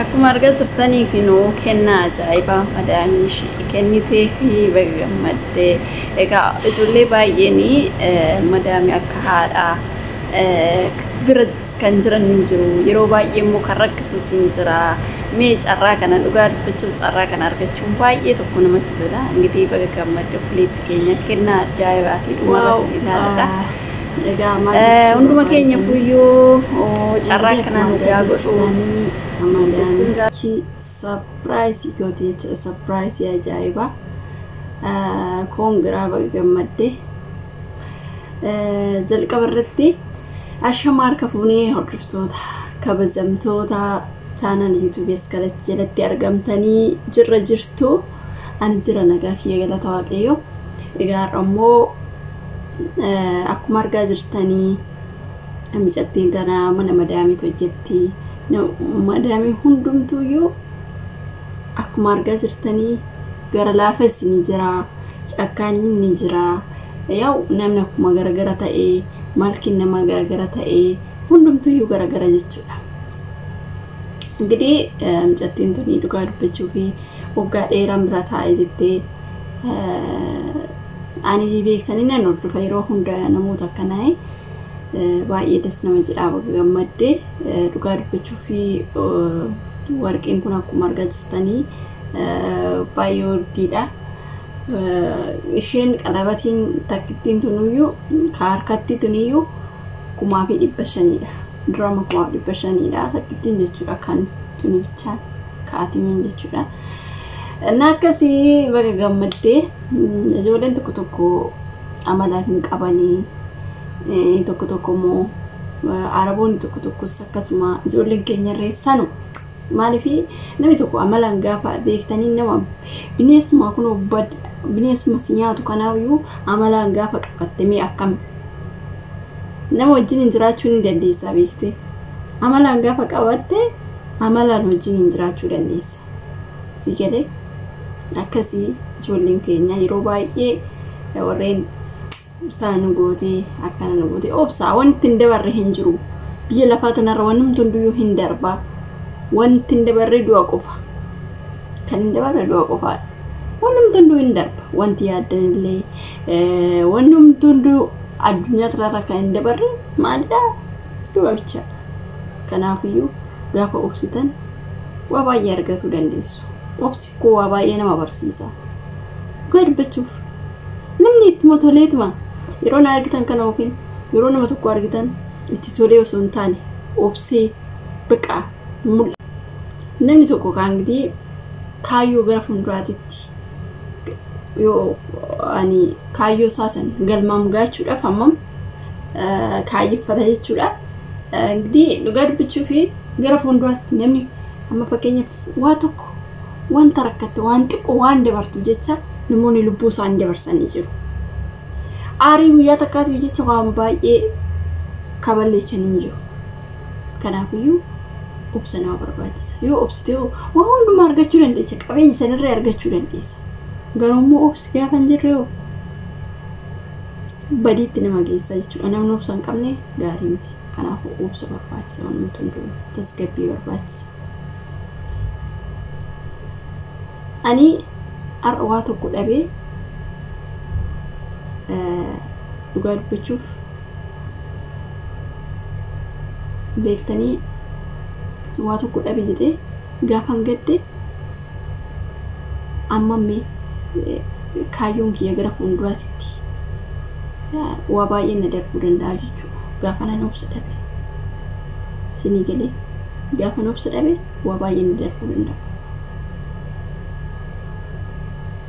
Akkuma argaa jirtanii kunoo kennaa ajaa'ibaa madaamii ishee kennitee fi gammaddee egaa ijoollee baay'een madaamii akka haadhaa biratti kan jiran hin jiru yeroo baay'ee immoo kan rakkisuus hin jira mee carraa kana dhugaa dubbachuuf carraa kana argachuun baay'ee tokko namatti tola ingitii baga gammaddee kuleetti keenya kennaa ajaa'ibaa fi dhumarratti ilaaladha. Hunduma keenya buyyoo carraa kana nugaa godhuu Amadani surprise ikoti surprise ya ajaiba kongra baga gammadde jalqabarratti ashamar kafune hordoftoota kabajamtoota channel YouTube skalach jalatti argamtanii jirra jirtu ani jira nagaa kiyya galata waaqayyo egaa ammoo akkuma argaa jirtanii amicattiin tana mana madaamii hojjetti madami hundumtu yo akkuma argaa jirtanii gara laafes ni jira cakkaanyi ni jira yaw namni akkuma garagara ta'e malkin nama garagara ta'e hundumtu yo garagara jechuudha እንግዲህ amcattiin tuni dhugaa dubbachuu fi waggaa dheeraa bira taa'ee jettee ani beektanii nan hordofa yeroo hunda namoota akkanaa baay'ee des nama jedhaa baga gammadde dhugaa dubbachuu fi warqeen kun akkuma argaa jirtanii baay'ee urdiidha isheen qalabatiin takkittiin tunuyyuu ka harkatti tuniyyuu 1500dha drama 1500dha takkittiin jechuudha kan tuni bichaan kaatimiin jechuudha akkasii baga gammadde ijoolleen tokko amala hin qabanii tokko mo araboonni tokko akkasuma ijoolleen keenya reessanu maalifi namni tokko amalaan gaafa beektanii nama bineensuma kun bineensuma sinyaatu kanaayyuu amalaan gaafa qabattee akkam nama wajjin jiraachuu ni dandeessa beekte amalaan gaafa qabatte amalaan wajjin jiraachuu dandeessa sigale akkasii ijoolleen keenya yeroo baay'ee warreen kan nugooti akkana nugooti obsa wanti indabarre hin jiru biyya lafaa tanarra wanti hunduu hin darba wanti indabarre du'a qofa kan indabarre du'a qofa wanti hunduu hin darba wanti yaadanillee wanti hunduu addunyaa tanarra kan indabarre maalidha du'a bicha kanaafiyyuu gaafa obsitan waa baay'ee argachuu dandeessu obsi koo waa baay'ee nama barsiisa gadbachuuf namni itti motoleetuma yeroo na argitan kana ofiin yeroo nama tokko argitan itti tolee osoo hin taane obsee baqa namni tokko kan gidi kaayyoo gara fuulduraatti yoo ani kaayyoo saasan galmaam gaachuudhaaf hammam kaayyeffata jechuudha gidi dhugaa dubbachuu fi gara fuulduraatti namni amma fakkeenyaaf waa tokko wanta rakkatte waan xiqqoo waan dabartu jecha namoonni lubbuu isaan dabarsanii jiru Ari guyyaa takkaatiif jecha waan baay'ee kaballeechanii jiru kanaafiyyuu obsa nama barbaachisa yoo obsitee waan hundumaa argachuu dandeessa qabeenya sanirraa argachuu dandeessa garuu obsi gaafa hin jirre badiitti nama geessa jechuudha namni obsa hin qabne gaarii miti kanaafuu obsa barbaachisa waan hunduu tasgabbii barbaachisa ani waa tokko dhabee dhugaa dubbachuuf beektanii waa tokko dhabe jedhee gaafan gadde ammammee kaayyoon kiyya gara fuulduraatti waa baay'ee na darbuu danda'a jechuudha gaafa nan obsa dhabe sinii galee gaafa nan obsa dhabe waa baay'ee na darbuu danda'a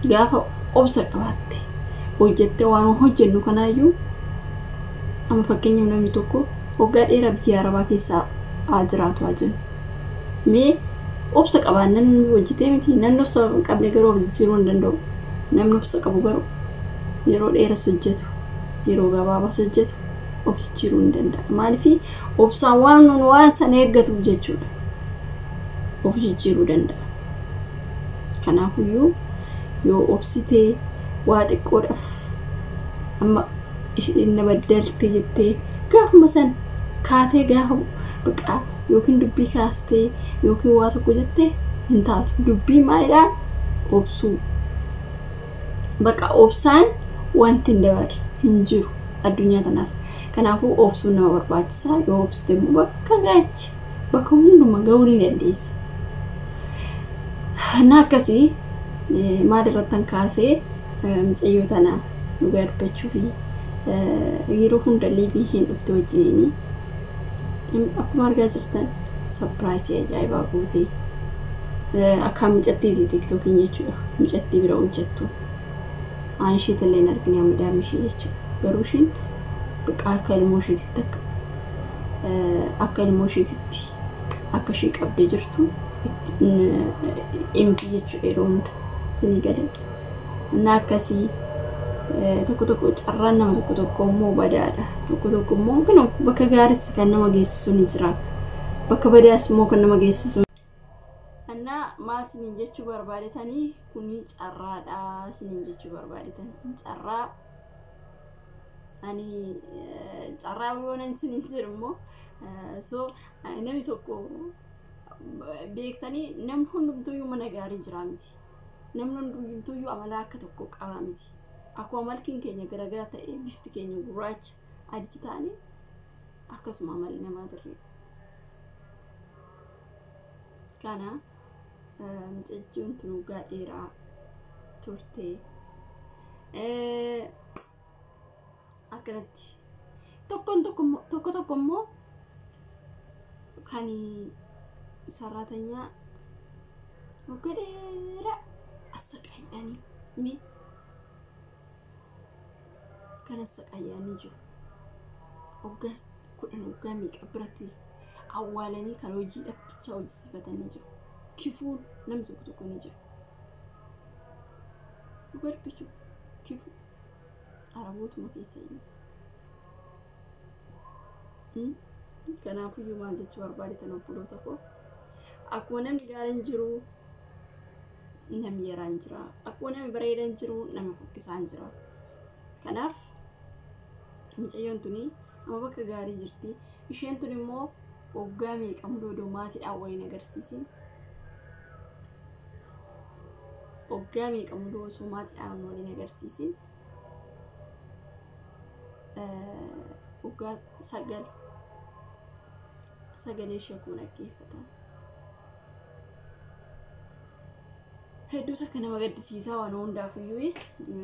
gaafa obsa qabaatte hojjette waan hojjennu kanaayyuu amma fakkeenyaaf namni tokko waggaa dheeraa biyya arabaa keessaa jiraatu jennu mee obsa qabaannan hojjetee miti nan obsa qabne garuu jijjiiruu hin danda'u namni obsa qabu garuu yeroo dheeraa hojjetu yeroo gabaabaa hojjetu of jijjiiruu hin danda'a maaliif obsaan waan san eeggatuuf jechuudha of jijjiiruu danda'a kanaafiyyuu yoo obsitee waa xiqqoodhaaf amma inni badaltee jettee gaafuma san kaatee gaafa baqa yookiin dubbii kaastee yookiin waa tokko jettee hin taatu. Dubbii maalidhaa obsuu. Bakka obsaan wanti hin dabarre hin jiru addunyaa tanarra. Kanaafuu obsuun nama barbaachisaa. Yoo obsite immoo bakka gaachi bakka hundumaa gahuu ni dandeessa. Na akkasii maal irrattan kaasee mucayyoo tana dhugaa dubbachuu fi yeroo hunda liivii hin dhufte wajjiniini akkuma argaa jirtan sapiraayisii ajaa'ibaa gootee akka mucattiiti tiktookiin jechuudha. Mucattii bira hojjettu aan isheetillee hin argine madaam ishee jechuudha. Garuu isheen akka ilmoo isheetitti akka ilmoo isheetitti akka ishee qabdee jirtu himti jechuudha yeroo hunda isinii galee. Inni akkasii tokko tokko carraan nama tokko tokko immoo badaadha. Tokko tokko immoo kan bakka gaariitti kan nama geessisu ni jira. Bakka badaas immoo kan nama geessisu. Annaa maal isiniin jechuu barbaadetanii kuni carraadha isiniin jechuu barbaadetan. Carraa ani carraa yoona isiniin jiru immoo so namni tokko beektanii namni hundumtuyyuu mana gaarii jira miti. Namni hundumtuyyuu amala akka tokko qaba miti. Akkuma malkiin keenya garagara ta'e bifti keenya gurraacha adii ta'anii akkasuma amalli namaa dirree. Kana mucayyoon tun waggaa dheeraa turte akkanatti tokko tokko immoo kan saraatanyaa waggaa dheeraa asaqaayanii mi kana saqaayanii jiru. Waggaa 10 waggaa meeqa biratti awwaalanii kan hojii dhabbicha hojjisiifatanii jiru. Kifuun namni tokko ni jiru. Gurbichu kifu arabootuma keessayyuu. Kanaafuu maal jechuu barbaadetan obboloota koo akkuma namni gaariin jiru namni yaraan jira. Akkuma namni bareedan jiru nama fokkisaan jira. Kanaaf mucayyoon tuni amma bakka gaarii jirti. Isheen tun immoo waggaa meeqa mudoo maatiidhaan waliin agarsiisin. Waggaa meeqa mudoo osoo maatiidhaan waliin agarsiisin. Waggaa 9 sagalee ishee kun dhaggeeffatan. Hedduu akka nama gaddisiisaa waan hundaafiyyuu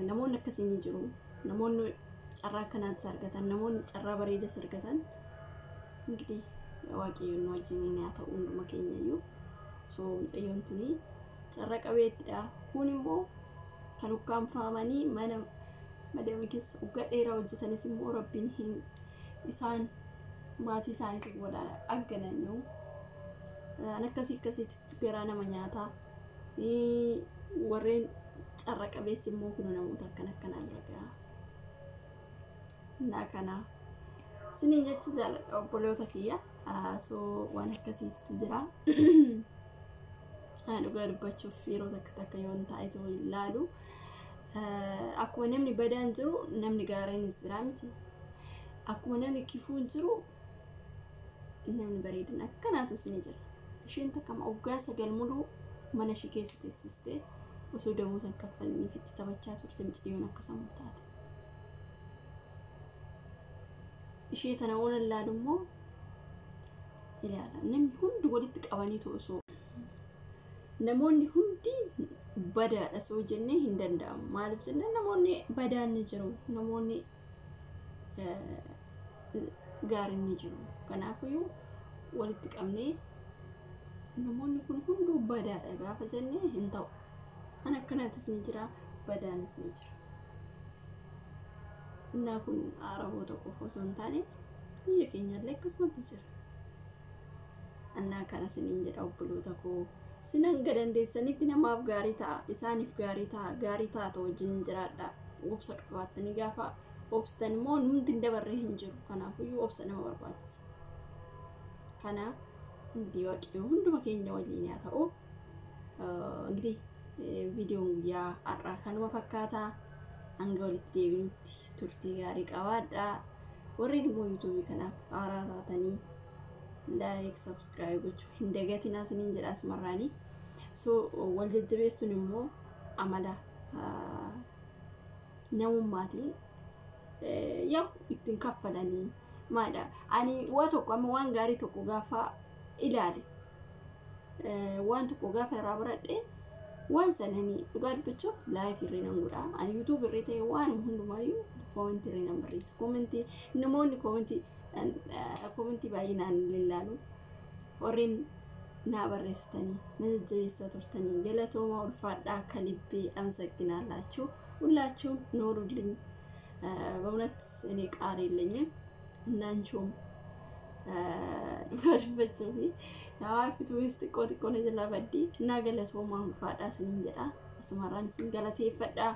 namoonni akkasii ni jiru. Namoonni carraa kanaatti argatan, namoonni carraa bareedaa argatan. Ingidihi waaqayyoon wajjin haa ta'u hunduma keenyayyuu. So mucayyoon tuni carraa qabeettidha. Kun immoo kan ukkaanfamanii mana madami keessa waggaa dheeraa hojjetanis immoo rabbiin isaan maatii isaaniitiif walaala aggananyu. Akkasitti garaa nama nyaataa. Warreen carraa qabeessi immoo kun namoota akkanaa bira gahaa. Naa kana siniin jechi jaalladha obboloota kiyya. So waan akkasiitu jira. Dhugaa dubbachuuf yeroo takka yoon taa'etu ilaalu akkuma namni badaan jiru namni gaariinis jira miti. Akkuma namni kifuun jiru namni bareedin akkanaatis ni jira. Isheen takka waggaa 9 muluu mana ishee keessa teessistee osoo damuusan kaffalaniif itti taphachaa turte mucayyoon akkasuma taate. Ishee tana waan ilaalu immoo ilaala. Namni hundi walitti qabanii osoo namoonni hundi badaadha soo jennee hin danda'amu. Maaliif jennaan namoonni badaan ni jiru. Namoonni gaariin ni jiru. Kanaafuu walitti qabnee namoonni kun hunduu badaadha gaafa jennee hin ta'u. Kan akkanaatis ni jira, badaanis ni jira. Innaa kun araboota qofa osoo hin taane biyya keenyallee akkasumatti jira. Annaa kana siniin jedha obboloota koo. Sinan gadandeessanitti namaaf gaarii ta'a, isaaniif gaarii ta'a wajjin jiraadha. Obsa qabaattanii gaafa obsitan immoo nuti hin dabarree hin jiru. Kanaafuu obsa nama barbaachisa. Kanaaf hundi waaqayyo hunduma keenya waliin haa ta'u. Ingidihi viidiyoon guyyaa har'aa kanuma fakkaata. Hanga walitti deebinutti turtii gaarii qabaadha. Warreen immoo yuutuubii kanaaf haaraa taatanii like subscribe gochuu hin dagatinaa isiniin jedha asumarraanii. So wal jajjabeessuun immoo amala namummaati. Yaa ittiin kaffalanii maadha ani waa tokko amma waan gaarii tokko gaafa ilaale waan tokko gaafa irraa baradhe waan sananii dhugaa dubbachuuf like irree nan godha. Ani YouTube irree ta'e waan hundumaayyuu comment irree nan barreessa. Namoonni comment baay'inaan ilaalu warreen naa barreessitanii na jajjabeessaa turtanii galatooma ulfaadhaa kalibbee amsagginaalaችሁ ሁላችሁም ኖሩልኝ በእውነት እኔ ቃል የለኝም እናንቺም ዱጋሽበችው ያዋርፊቱ ውስጥ ቆጥቆ ነጀላ በዲ እና ገለቶማ ulfaadhaa sinin jedha asumarraan sin galateeffadha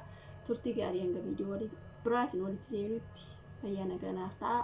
turtii gaarii hanga viidiyoo walitti biraatiin walitti deebinutti fayyaa nagaa naaf ta'a.